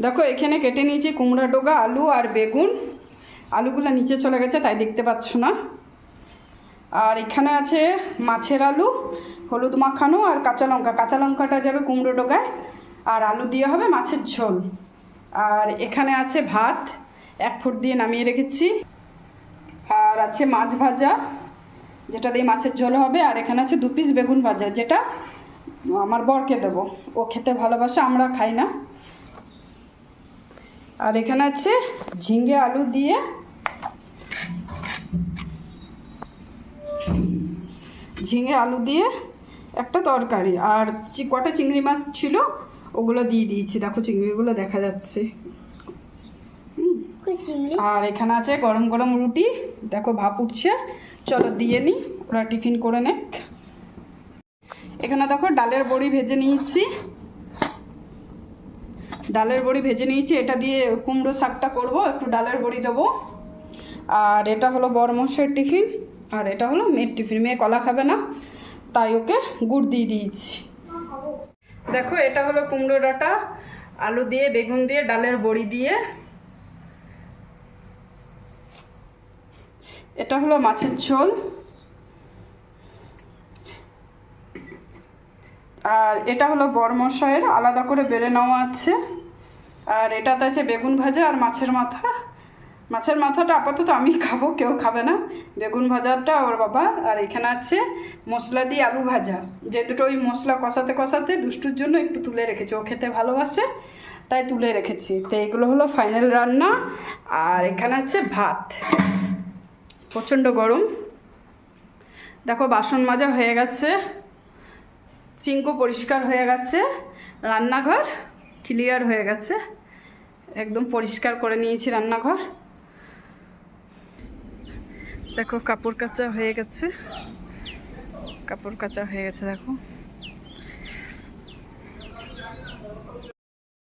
দেখো এখানে কেটে নিয়েছি কুমড়া ডোগা, আলু আর বেগুন। আলুগুলো নিচে চলে গেছে তাই দেখতে পাচ্ছ না। আর এখানে আছে মাছের আলু, হলুদ মাখানো আর কাঁচা লঙ্কা। কাঁচা লঙ্কাটা যাবে কুমড়ো ডোগায়, আর আলু দিয়ে হবে মাছের ঝোল। আর এখানে আছে ভাত, 1 ফুট দিয়ে নামিয়ে রেখেছি। আর আছে মাছ ভাজা, যেটা দিয়ে মাছের ঝোল হবে। আর এখানে আছে 2 পিস বেগুন ভাজা, যেটা আমার বরকে দেবো, ও খেতে ভালোবাসে, আমরা খাই না। আর এখানে আছে ঝিঙে আলু দিয়ে একটা তরকারি। আর কটা চিংড়ি মাছ ছিল, ওগুলো দিয়ে দিয়েছি। দেখো চিংড়িগুলো দেখা যাচ্ছে। আর এখানে আছে গরম গরম রুটি, দেখো ভাপ উঠছে। চলো দিয়ে নিই, ওরা টিফিন করে নেক। এখানে দেখো ডালের বড়ি ভেজে নিয়েছি। এটা দিয়ে কুমড়ো শাকটা করব, একটু ডালের বড়ি দেবো। আর এটা হলো বড়মশাইয়ের টিফিন, আর এটা হলো মেয়ের টিফিন। মেয়ে কলা খাবে না, তাই ওকে গুড় দিয়ে দিয়েছি। দেখো এটা হলো কুমড়ো ডাঁটা, আলু দিয়ে, বেগুন দিয়ে, ডালের বড়ি দিয়ে। এটা হলো মাছের ঝোল। আর এটা হলো বড়মশাইয়ের, আলাদা করে বেড়ে নেওয়া আছে। আর এটাতে আছে বেগুন ভাজা আর মাছের মাথা। মাছের মাথাটা আপাতত আমি খাবো, কেউ খাবে না। বেগুন ভাজাটা ওর বাবা। আর এখানে আছে মশলা দিয়ে আলু ভাজা, যে দুটো ওই মশলা কষাতে কষাতে দুষ্টুর জন্য একটু তুলে রেখেছি, ও খেতে ভালোবাসে তাই তুলে রেখেছি। তো এইগুলো হলো ফাইনাল রান্না। আর এখানে আছে ভাত। প্রচণ্ড গরম। দেখো বাসন মাজা হয়ে গেছে, সিঙ্কও পরিষ্কার হয়ে গেছে, রান্নাঘর ক্লিয়ার হয়ে গেছে, একদম পরিষ্কার করে নিয়েছি রান্নাঘর। দেখো কাপড় কাচা হয়ে গেছে, দেখো।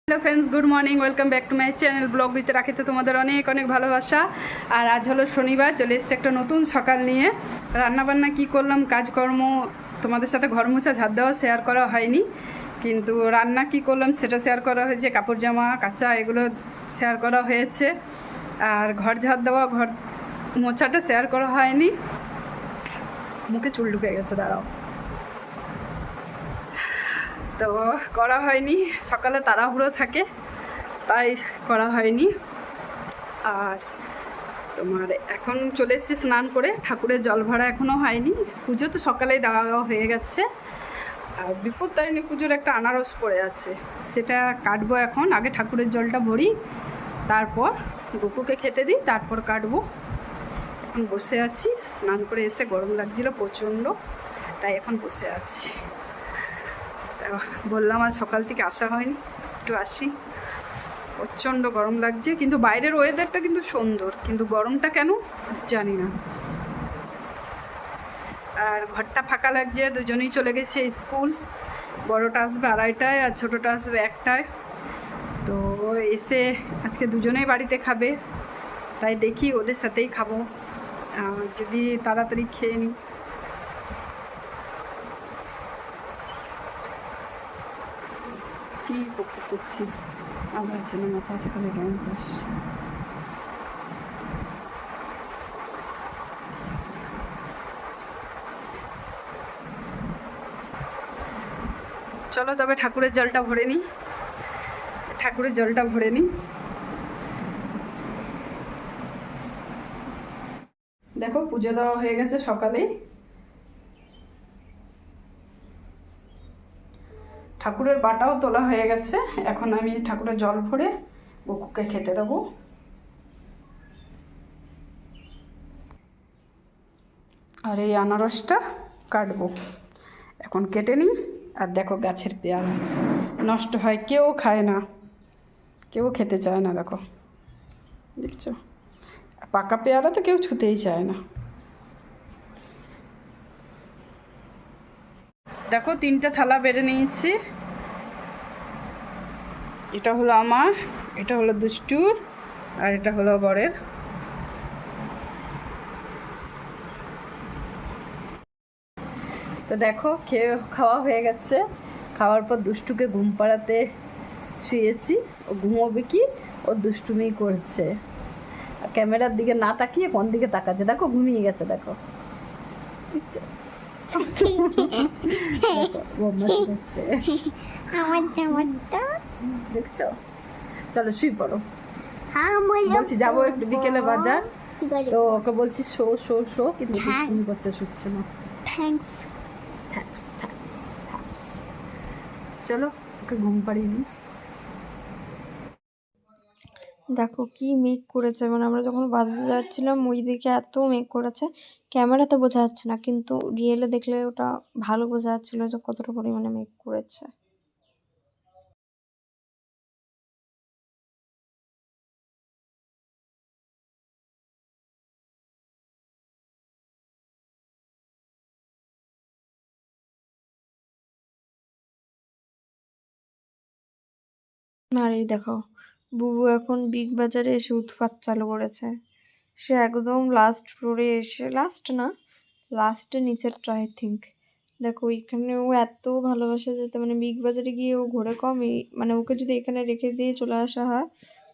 Hello friends, good morning, welcome back to my channel blog with রাখিতে। তোমাদের অনেক অনেক ভালোবাসা। আর আজ হলো শনিবার, চলে এসছে একটা নতুন সকাল নিয়ে। রান্নাবান্না কি করলাম, কাজকর্ম তোমাদের সাথে ঘর মোছা ঝাড় দেওয়া শেয়ার করা হয়নি, কিন্তু রান্না কি করলাম সেটা শেয়ার করা হয়েছে। কাপড় জামা কাচা এগুলো শেয়ার করা হয়েছে। আর ঘর ঝাড় দেওয়া, ঘর মোছাটা শেয়ার করা হয়নি। মুখে চুল ঢুকে গেছে, দাঁড়াও। তো করা হয়নি, সকালে তাড়াহুড়ো থাকে তাই করা হয়নি। আর তোমার এখন চলে এসেছি স্নান করে, ঠাকুরের জল ভরা এখনও হয়নি। পুজো তো সকালেই দেওয়া হয়ে গেছে। আর বিপত্তারিণী পুজোর একটা আনারস পড়ে আছে, সেটা কাটবো এখন। আগে ঠাকুরের জলটা ভরি, তারপর গপুকে খেতে দিই, তারপর কাটবো। এখন বসে আছি, স্নান করে এসে গরম লাগছিল প্রচণ্ড, তাই এখন বসে আছি। তা বললাম আজ সকাল থেকে আসা হয়নি, একটু আসি। প্রচণ্ড গরম লাগছে, কিন্তু বাইরের ওয়েদারটা কিন্তু সুন্দর, কিন্তু গরমটা কেন জানি না। আর ঘরটা ফাঁকা লাগছে, দুজনেই চলে গেছে স্কুল। বড়টা আসবে 2:30টায় আর ছোটোটা আসবে 1টায়। তো এসে আজকে দুজনেই বাড়িতে খাবে, তাই দেখি ওদের সাথেই খাবো, যদি তাড়াতাড়ি খেয়ে নিই। কী করছি আমার জন্য, মাথা আছে খালি গরম পাস। চলো তবে ঠাকুরের জলটা ভরে নিই। দেখো পুজো দেওয়া হয়ে গেছে সকালেই। ঠাকুরের বাটাও তোলা হয়ে গেছে। এখন আমি ঠাকুরের জল ভরে বকুকে খেতে দেবো। আর এই আনারসটা কাটবো, এখন কেটে নিই। আর দেখো গাছের পেয়ারা নষ্ট হয়, কেউ খায় না, কেউ খেতে চায় না। দেখো, দেখছো, পাকা পেয়ারা তো কেউ ছুতেই চায় না। দেখো 3টে থালা বেড়ে নিয়েছি। এটা হলো আমার, এটা হলো দুষ্টুর, আর এটা হলো বরের। তো দেখো খাওয়া হয়ে গেছে। খাওয়ার পর দুষ্টুকে ঘুম পাড়াতে শুয়েছি, ও ঘুমোবে কি, ও দুষ্টুমি করছে। ক্যামেরার দিকে না তাকিয়ে কোন দিকে তাকাচ্ছে, দেখো ঘুমিয়ে গেছে, দেখো দেখছো? দেখো বদমাশি করছে, দেখছো? চলো শুই পড়ো। বলছি যাবো একটু বিকেলে বাজার, তো ওকে বলছি শো শো শো, কিন্তু দুষ্টুমি করছে, শুচ্ছে না। Thanks thanks thanks thanks. চলো ওকে ঘুম পাড়িয়ে নিই। দেখো কি মেঘ করেছে, মানে আমরা যখন বাজারে যাচ্ছিলাম ওই দিকে এত মেঘ করেছে, ক্যামেরাতে বোঝা যাচ্ছে না, কিন্তু রিয়েলে দেখলে ওটা ভালো বোঝা যাচ্ছিল যে কতটা পরিমাণে মেঘ করেছে। আর এই দেখো বুবু এখন বিগ বাজারে এসে উৎপাত চালু করেছে। সে একদম লাস্ট ফ্লোরে এসে, লাস্ট না লাস্টে নিচেরটা আই থিঙ্ক, দেখো ওইখানে ও এত ভালোবাসে যেতে, মানে বিগ বাজারে গিয়ে ও ঘোরে কম, এই মানে ওকে যদি এখানে রেখে দিয়ে চলে আসা হয়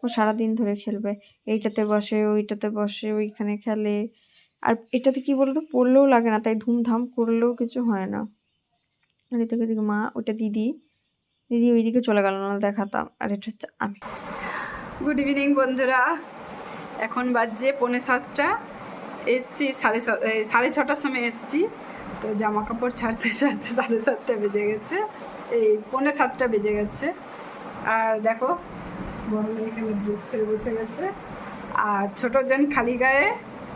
ও সারাদিন ধরে খেলবে, এইটাতে বসে ওইটাতে বসে, ওইখানে খেলে। আর এটাতে কি বলতো, পড়লেও লাগে না, তাই ধুমধাম করলেও কিছু হয় না। আর এদিকে দিকে মা, ওইটা দিদি, দিদি ওইদিকে চলে গেল না দেখাতাম, আর এটা হচ্ছে আমি। গুড ইভিনিং বন্ধুরা, এখন বাজছে 6:45, এসছি 6:30 সময় এসছি, তো জামা কাপড় ছাড়তে ছাড়তে 7:30 বেজে গেছে, এই 6:45 বেজে গেছে। আর দেখো বড় মেয়ে এখানে ড্রেস ছেড়ে বসে গেছে, আর ছোটোজন খালি গায়ে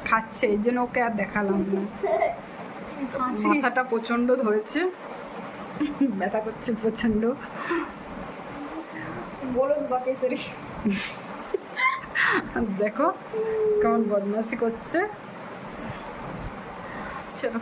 খাচ্ছে, এই জন্য ওকে আর দেখালাম না। মাথাটা প্রচণ্ড ধরেছে, ব্যথা করছে প্রচণ্ড। বলো বাকেশ্বরী, দেখো কেমন বদমাশি করছে। চলো